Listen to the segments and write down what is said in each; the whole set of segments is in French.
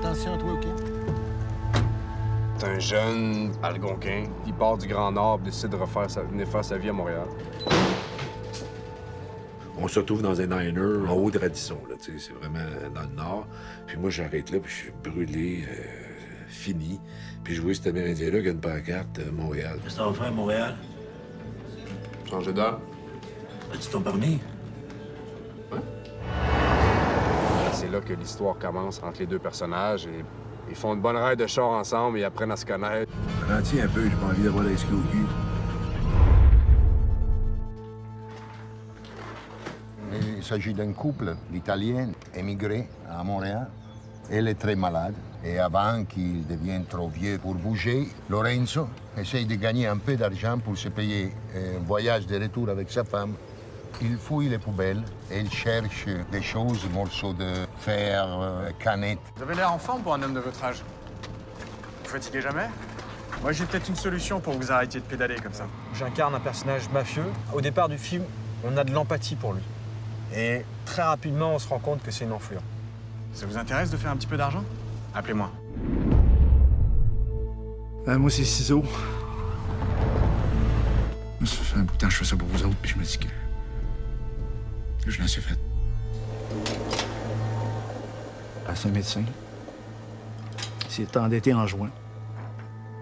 attention à toi, OK? C'est un jeune algonquin qui part du Grand Nord et décide de venir faire sa vie à Montréal. On se retrouve dans un diner en haut de Radisson, là, tu sais, c'est vraiment dans le nord. Puis moi, j'arrête là, puis je suis brûlé, fini. Puis je vois cet Amérindien-là qui a une pancarte, Montréal. Qu'est-ce que ça va faire à Montréal? Changer d'heure? As-tu ton permis? C'est là que l'histoire commence entre les deux personnages et ils font une bonne ride de char ensemble et apprennent à se connaître. Ralentis un peu, j'ai pas envie d'avoir la SQ au cul. Il s'agit d'un couple d'Italiens émigrés à Montréal. Elle est très malade. Et avant qu'il devienne trop vieux pour bouger, Lorenzo essaye de gagner un peu d'argent pour se payer un voyage de retour avec sa femme. Il fouille les poubelles et il cherche des choses, morceaux de fer, canettes. Vous avez l'air en forme pour un homme de votre âge. Vous fatiguez jamais? Moi, j'ai peut-être une solution pour que vous arrêtiez de pédaler comme ça. J'incarne un personnage mafieux. Au départ du film, on a de l'empathie pour lui. Et très rapidement, on se rend compte que c'est une enflure. Ça vous intéresse de faire un petit peu d'argent? Appelez-moi. Moi, c'est Ciseaux. Ça fait un bout de temps que je fais ça pour vous autres, puis je me dis que je l'ai assez fait. C'est un médecin. Il s'est endetté en juin.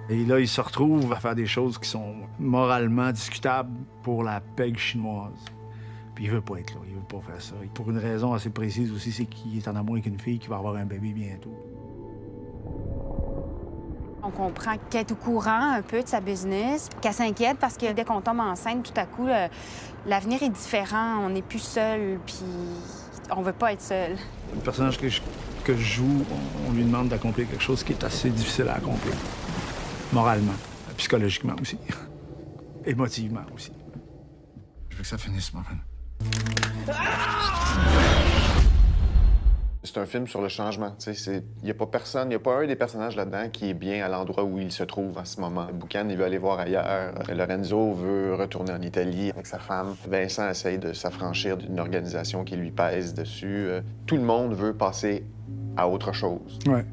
Et là, il se retrouve à faire des choses qui sont moralement discutables pour la pègre chinoise. Puis il veut pas être là, il veut pas faire ça. Et pour une raison assez précise aussi, c'est qu'il est en amour avec une fille qui va avoir un bébé bientôt. On comprend qu'elle est au courant un peu de sa business, qu'elle s'inquiète parce que dès qu'on tombe enceinte, tout à coup, l'avenir est différent. On n'est plus seul, puis on veut pas être seul. Le personnage que je joue, on lui demande d'accomplir quelque chose qui est assez difficile à accomplir. Moralement, psychologiquement aussi. Émotivement aussi. Je veux que ça finisse, Morgan. C'est un film sur le changement. Il n'y a pas personne, il n'y a pas un des personnages là-dedans qui est bien à l'endroit où il se trouve en ce moment. Boucan, il veut aller voir ailleurs. Lorenzo veut retourner en Italie avec sa femme. Vincent essaye de s'affranchir d'une organisation qui lui pèse dessus. Tout le monde veut passer à autre chose. Ouais.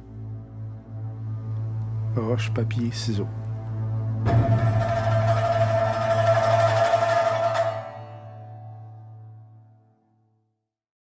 Roche, papier, ciseaux.